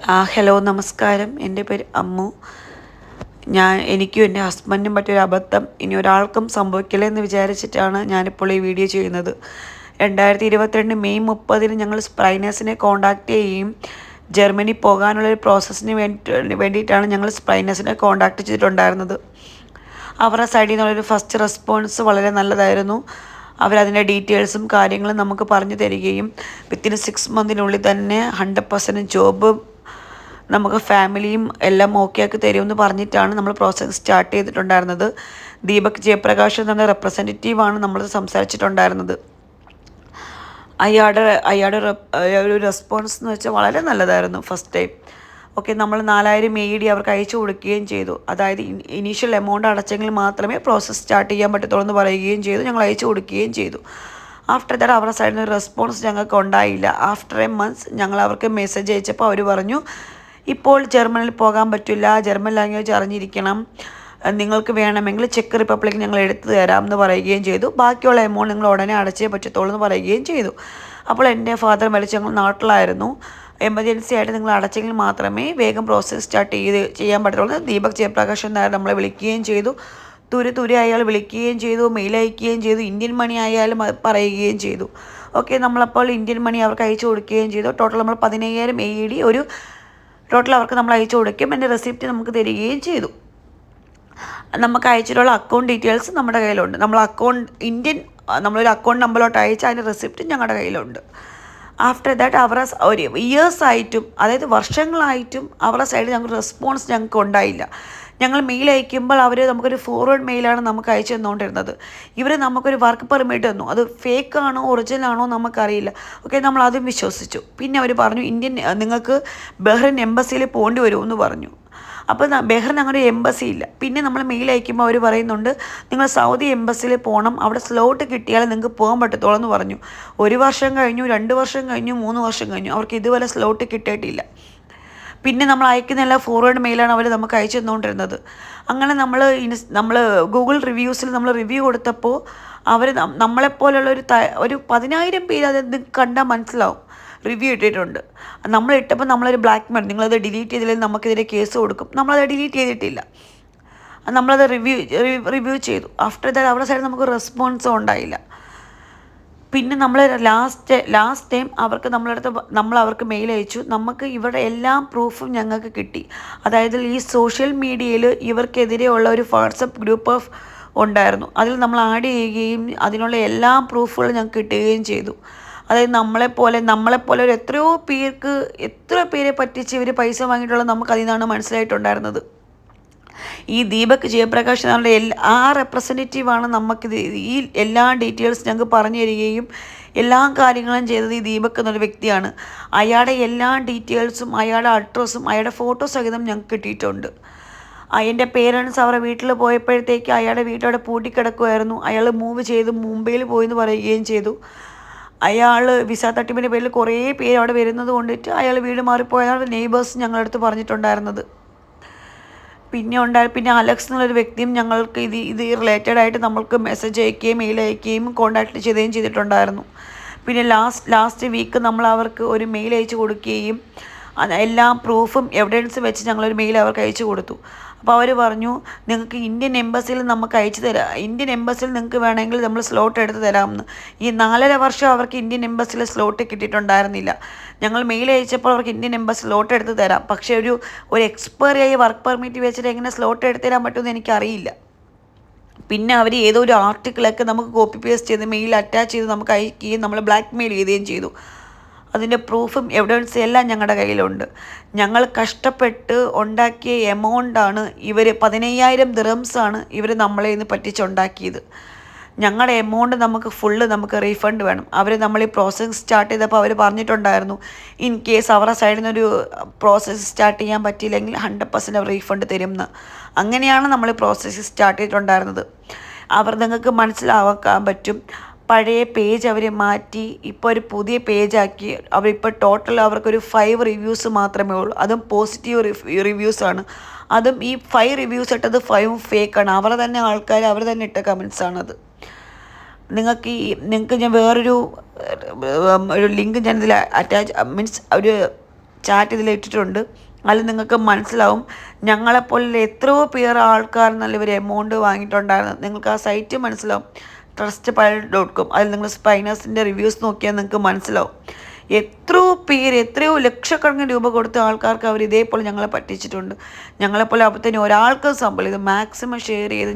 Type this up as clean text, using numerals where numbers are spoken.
Hello നമസ്കാരം. എൻ്റെ പേര് അമ്മു. എനിക്കും എൻ്റെ ഹസ്ബൻഡിനും പറ്റിയൊരു അബദ്ധം ഇനി ഒരാൾക്കും സംഭവിക്കില്ല എന്ന് വിചാരിച്ചിട്ടാണ് ഞാനിപ്പോൾ ഈ വീഡിയോ ചെയ്യുന്നത്. 2022 മെയ് 30 ഞങ്ങൾ സ്പ്രൈനേഴ്സിനെ കോൺടാക്റ്റ് ചെയ്യുകയും ജർമ്മനി പോകാനുള്ളൊരു പ്രോസസ്സിന് വേണ്ടിയിട്ടാണ് ഞങ്ങൾ സ്പ്രൈനേഴ്സിനെ കോൺടാക്റ്റ് ചെയ്തിട്ടുണ്ടായിരുന്നത്. അവരുടെ സൈഡിൽ നിന്നുള്ളൊരു ഫസ്റ്റ് റെസ്പോൺസ് വളരെ നല്ലതായിരുന്നു. അവരതിൻ്റെ ഡീറ്റെയിൽസും കാര്യങ്ങളും നമുക്ക് പറഞ്ഞു തരികയും വിത്തിൻ 6 മന്തിനുള്ളിൽ തന്നെ 100% ജോബ് നമുക്ക് ഫാമിലിയും എല്ലാം ഓക്കെ ആക്കി തരുമെന്ന് പറഞ്ഞിട്ടാണ് നമ്മൾ പ്രോസസ്സ് സ്റ്റാർട്ട് ചെയ്തിട്ടുണ്ടായിരുന്നത്. ദീപക് ജയപ്രകാശ് എന്ന റെപ്രസെൻറ്റേറ്റീവാണ് നമ്മൾ സംസാരിച്ചിട്ടുണ്ടായിരുന്നത്. അയാളുടെ ഒരു റെസ്പോൺസ് എന്ന് വെച്ചാൽ വളരെ നല്ലതായിരുന്നു. ഫസ്റ്റ് ടൈം ഓക്കെ, നമ്മൾ 4000 AED അവർക്ക് അയച്ചു കൊടുക്കുകയും ചെയ്തു. അതായത് ഇനീഷ്യൽ എമൗണ്ട് അടച്ചെങ്കിൽ മാത്രമേ പ്രോസസ്സ് സ്റ്റാർട്ട് ചെയ്യാൻ പറ്റത്തുള്ളൂ എന്ന് പറയുകയും ചെയ്തു. ഞങ്ങൾ അയച്ചു കൊടുക്കുകയും ചെയ്തു. ആഫ്റ്റർ ദാറ്റ് അവരുടെ സൈഡിൽ നിന്ന് റെസ്പോൺസ് ഞങ്ങൾക്ക് ഉണ്ടായില്ല. ആഫ്റ്റർ എ മന്ത്സ് ഞങ്ങൾ അവർക്ക് മെസ്സേജ് അയച്ചപ്പോൾ അവർ പറഞ്ഞു, ഇപ്പോൾ ജർമ്മനിയിൽ പോകാൻ പറ്റില്ല, ജർമ്മൻ ലാംഗ്വേജ് അറിഞ്ഞിരിക്കണം, നിങ്ങൾക്ക് വേണമെങ്കിൽ ചെക്ക് റിപ്പബ്ലിക് ഞങ്ങൾ എടുത്തു തരാം എന്ന് പറയുകയും ചെയ്തു. ബാക്കിയുള്ള എമൗണ്ട് നിങ്ങൾ ഉടനെ അടച്ചേ പറ്റത്തുള്ളൂ എന്ന് പറയുകയും ചെയ്തു. അപ്പോൾ എൻ്റെ ഫാദർ മരിച്ച് ഞങ്ങൾ നാട്ടിലായിരുന്നു. എമർജൻസി ആയിട്ട് നിങ്ങൾ അടച്ചെങ്കിൽ മാത്രമേ വേഗം പ്രോസസ്സ് സ്റ്റാർട്ട് ചെയ്യാൻ പറ്റുള്ളൂ. ദീപക് ജയപ്രകാശ് എന്നാണ് നമ്മളെ വിളിക്കുകയും ചെയ്തു. തുരി അയാൾ വിളിക്കുകയും ചെയ്തു, മെയിൽ അയക്കുകയും ചെയ്തു, ഇന്ത്യൻ മണി ആയാലും പറയുകയും ചെയ്തു. ഓക്കെ, നമ്മളപ്പോൾ ഇന്ത്യൻ മണി അവർക്ക് അയച്ചു കൊടുക്കുകയും ചെയ്തു. ടോട്ടൽ നമ്മൾ 10000 AED ടോട്ടൽ അവർക്ക് നമ്മൾ അയച്ചു കൊടുക്കും. എൻ്റെ റെസിപ്റ്റ് നമുക്ക് തരികയും ചെയ്തു. നമുക്ക് അയച്ചിട്ടുള്ള അക്കൗണ്ട് ഡീറ്റെയിൽസ് നമ്മുടെ കയ്യിലുണ്ട്. നമ്മളൊരു അക്കൗണ്ട് നമ്പറിലോട്ട് അയച്ച അതിൻ്റെ റെസിപ്റ്റ് ഞങ്ങളുടെ കയ്യിലുണ്ട്. ആഫ്റ്റർ ദാറ്റ് ഒരു ഇയേഴ്സായിട്ടും, അതായത് വർഷങ്ങളായിട്ടും അവരുടെ സൈഡിൽ ഞങ്ങൾക്ക് റെസ്പോൺസ് ഞങ്ങൾക്ക് ഉണ്ടായില്ല. ഞങ്ങൾ മെയിൽ അയക്കുമ്പോൾ അവർ നമുക്കൊരു ഫോർവേഡ് മെയിലാണ് നമുക്ക് അയച്ചു തന്നുകൊണ്ടിരുന്നത്. ഇവർ നമുക്കൊരു വർക്ക് പെർമിറ്റ് തന്നു. അത് ഫേക്ക് ആണോ ഒറിജിനൽ ആണോ നമുക്കറിയില്ല. ഓക്കെ, നമ്മൾ അതും വിശ്വസിച്ചു. പിന്നെ അവർ പറഞ്ഞു നിങ്ങൾക്ക് ബഹ്റിൻ എംബസിയിൽ പോകേണ്ടി വരുമെന്ന് പറഞ്ഞു. അപ്പോൾ ബഹ്റിൻ അങ്ങനെ ഒരു എംബസി ഇല്ല. പിന്നെ നമ്മൾ മെയിൽ അയക്കുമ്പോൾ അവർ പറയുന്നുണ്ട്, നിങ്ങൾ സൗദി എംബസിയിൽ പോകണം, അവിടെ സ്ലോട്ട് കിട്ടിയാൽ നിങ്ങൾക്ക് പോകാൻ പറ്റത്തുള്ളൂ എന്ന് പറഞ്ഞു. 1 വർഷം കഴിഞ്ഞു, 2 വർഷം കഴിഞ്ഞു, 3 വർഷം കഴിഞ്ഞു, അവർക്ക് ഇതുവരെ സ്ലോട്ട് കിട്ടിയിട്ടില്ല. പിന്നെ നമ്മൾ അയക്കുന്ന ഫോർവേഡ് മെയിലാണ് അവർ നമുക്ക് അയച്ചു തന്നുകൊണ്ടിരുന്നത്. അങ്ങനെ നമ്മൾ ഗൂഗിൾ റിവ്യൂസിൽ നമ്മൾ റിവ്യൂ കൊടുത്തപ്പോൾ അവർ നമ്മളെപ്പോലുള്ള ഒരു 10000 പേര് അത് കണ്ടാൽ മനസ്സിലാവും റിവ്യൂ ഇട്ടിട്ടുണ്ട്. നമ്മളിട്ടപ്പോൾ നമ്മളൊരു ബ്ലാക്ക് മെയിൽ, നിങ്ങളത് ഡിലീറ്റ് ചെയ്തില്ലെങ്കിൽ നമുക്കെതിരെ കേസ് കൊടുക്കും. നമ്മളത് ഡിലീറ്റ് ചെയ്തിട്ടില്ല, നമ്മളത് റിവ്യൂ ചെയ്തു. ആഫ്റ്റർ ദാറ്റ് അവരുടെ സൈഡിൽ നമുക്ക് റെസ്പോൺസും ഉണ്ടായില്ല. പിന്നെ നമ്മൾ ലാസ്റ്റ് ടൈം നമ്മൾ അവർക്ക് മെയിൽ അയച്ചു. നമുക്ക് ഇവരുടെ എല്ലാ പ്രൂഫും ഞങ്ങൾക്ക് കിട്ടി. അതായത് ഈ സോഷ്യൽ മീഡിയയിൽ ഇവർക്കെതിരെയുള്ള ഒരു വാട്സപ്പ് ഗ്രൂപ്പ് ഉണ്ടായിരുന്നു. അതിൽ നമ്മൾ ആഡ് ചെയ്യുകയും അതിനുള്ള എല്ലാ പ്രൂഫുകളും ഞങ്ങൾക്ക് കിട്ടുകയും ചെയ്തു. അതായത് നമ്മളെപ്പോലെ ഒരു എത്ര പേരെ പറ്റിച്ച് ഇവർ പൈസ വാങ്ങിയിട്ടുള്ളത് നമുക്ക് അതിൽ നിന്നാണ് മനസ്സിലായിട്ടുണ്ടായിരുന്നത്. ഈ ദീപക് ജയപ്രകാശ് എന്നുള്ള റെപ്രസെൻറ്റേറ്റീവാണ് നമുക്കിത് ഈ എല്ലാ ഡീറ്റെയിൽസ് ഞങ്ങൾക്ക് പറഞ്ഞു തരികയും എല്ലാ കാര്യങ്ങളും ചെയ്തത് ഈ ദീപക് എന്നൊരു വ്യക്തിയാണ്. അയാളുടെ എല്ലാ ഡീറ്റെയിൽസും അയാളുടെ അഡ്രസ്സും അയാളുടെ ഫോട്ടോ സഹിതം ഞങ്ങൾക്ക് കിട്ടിയിട്ടുണ്ട്. എൻ്റെ പേരൻസ് അവരുടെ വീട്ടിൽ പോയപ്പോഴത്തേക്ക് അയാളുടെ വീട്ടവിടെ പൂട്ടിക്കിടക്കുമായിരുന്നു. അയാൾ മൂവ് ചെയ്ത് മുംബൈയിൽ പോയെന്ന് പറയുകയും ചെയ്തു. അയാൾ വിസ തട്ടിപ്പിൻ്റെ പേരിൽ കുറേ പേര് അവിടെ വരുന്നത് കൊണ്ടിട്ട് അയാൾ വീട് മാറിപ്പോയതാണ് നെയ്ബേഴ്സ് ഞങ്ങളുടെ അടുത്ത് പറഞ്ഞിട്ടുണ്ടായിരുന്നത്. പിന്നെ അലക്സ് എന്നുള്ളൊരു വ്യക്തിയും ഞങ്ങൾക്ക് ഇത് റിലേറ്റഡ് ആയിട്ട് നമ്മൾക്ക് മെസ്സേജ് അയക്കുകയും മെയിൽ അയക്കുകയും കോൺടാക്റ്റ് ചെയ്യുകയും ചെയ്തിട്ടുണ്ടായിരുന്നു. പിന്നെ ലാസ്റ്റ് വീക്ക് നമ്മൾ അവർക്ക് ഒരു മെയിൽ അയച്ചു കൊടുക്കുകയും എല്ലാ പ്രൂഫും എവിഡൻസും വെച്ച് ഞങ്ങളൊരു മെയിൽ അവർക്ക് അയച്ചു കൊടുത്തു. അപ്പോൾ അവർ പറഞ്ഞു, നിങ്ങൾക്ക് ഇന്ത്യൻ എംബസിയിൽ നമുക്ക് അയച്ചു തരാം, ഇന്ത്യൻ എംബസിയിൽ നിങ്ങൾക്ക് വേണമെങ്കിൽ നമ്മൾ സ്ലോട്ട് എടുത്ത് തരാമെന്ന്. ഈ 4.5 വർഷം അവർക്ക് ഇന്ത്യൻ എംബസിയിൽ സ്ലോട്ട് കിട്ടിയിട്ടുണ്ടായിരുന്നില്ല. ഞങ്ങൾ മെയിൽ അയച്ചപ്പോൾ അവർക്ക് ഇന്ത്യൻ എംബസി സ്ലോട്ട് എടുത്ത് തരാം, പക്ഷേ ഒരു എക്സ്പയറി ആയി വർക്ക് പെർമിറ്റ് വെച്ചിട്ട് എങ്ങനെ സ്ലോട്ട് എടുത്ത് തരാൻ പറ്റുമെന്ന് എനിക്കറിയില്ല. പിന്നെ അവർ ഏതോ ഒരു ആർട്ടിക്കിളൊക്കെ നമുക്ക് കോപ്പി പേസ്റ്റ് ചെയ്ത് മെയിൽ അറ്റാച്ച് ചെയ്ത് നമുക്ക് അയക്കുകയും നമ്മൾ ബ്ലാക്ക് മെയിൽ ചെയ്യുകയും ചെയ്തു. അതിൻ്റെ പ്രൂഫും എവിഡൻസും എല്ലാം ഞങ്ങളുടെ കയ്യിലുണ്ട്. ഞങ്ങൾ കഷ്ടപ്പെട്ട് ഉണ്ടാക്കിയ എമൗണ്ടാണ് 15000 ദിർഹംസാണ് ഇവർ നമ്മളെ ഇന്ന് പറ്റിച്ചുണ്ടാക്കിയത്. ഞങ്ങളുടെ എമൗണ്ട് നമുക്ക് റീഫണ്ട് വേണം. നമ്മൾ ഈ പ്രോസസ്സ് സ്റ്റാർട്ട് ചെയ്തപ്പോൾ അവർ പറഞ്ഞിട്ടുണ്ടായിരുന്നു, ഇൻ കേസ് അവരുടെ സൈഡിൽ നിന്നൊരു പ്രോസസ്സ് സ്റ്റാർട്ട് ചെയ്യാൻ പറ്റിയില്ലെങ്കിൽ 100% റീഫണ്ട് തരും എന്ന്. അങ്ങനെയാണ് നമ്മൾ ഈ പ്രോസസ്സ് സ്റ്റാർട്ട് ചെയ്തിട്ടുണ്ടായിരുന്നത്. നിങ്ങൾക്ക് മനസ്സിലാക്കാൻ പറ്റും, പഴയ പേജ് അവർ മാറ്റി ഇപ്പോൾ ഒരു പുതിയ പേജാക്കി. അവരിപ്പോൾ ടോട്ടൽ അവർക്കൊരു 5 റിവ്യൂസ് മാത്രമേ ഉള്ളൂ. അതും പോസിറ്റീവ് റിവ്യൂസാണ്. അതും ഈ 5 റിവ്യൂസ് ഇട്ടത് 5 ഫേക്കാണ്. അവർ തന്നെ ഇട്ട കമൻസാണത്. നിങ്ങൾക്ക് ഞാൻ വേറൊരു ലിങ്ക് ഞാനിതിൽ അറ്റാച്ച് ഒരു ചാറ്റ് ഇതിൽ ഇട്ടിട്ടുണ്ട്. അതിൽ നിങ്ങൾക്ക് മനസ്സിലാവും ഞങ്ങളെപ്പോലെ എത്രയോ പേർ ആൾക്കാർ നല്ലവർ എമൗണ്ട് വാങ്ങിയിട്ടുണ്ടായിരുന്നു. നിങ്ങൾക്ക് ആ സൈറ്റ് മനസ്സിലാവും, trustpilot.com. അതിൽ നിങ്ങൾ സ്പൈനേഴ്സിൻ്റെ റിവ്യൂസ് നോക്കിയാൽ നിങ്ങൾക്ക് മനസ്സിലാവും എത്രയോ പേര് എത്രയോ ലക്ഷക്കണക്കിന് രൂപ കൊടുത്ത ആൾക്കാർക്ക് അവർ ഇതേപോലെ ഞങ്ങളെ പറ്റിച്ചിട്ടുണ്ട്. ഞങ്ങളെപ്പോലെ അപ്പത്തന്നെ ഒരാൾക്ക് സംഭവം ഇത് മാക്സിമം ഷെയർ ചെയ്ത്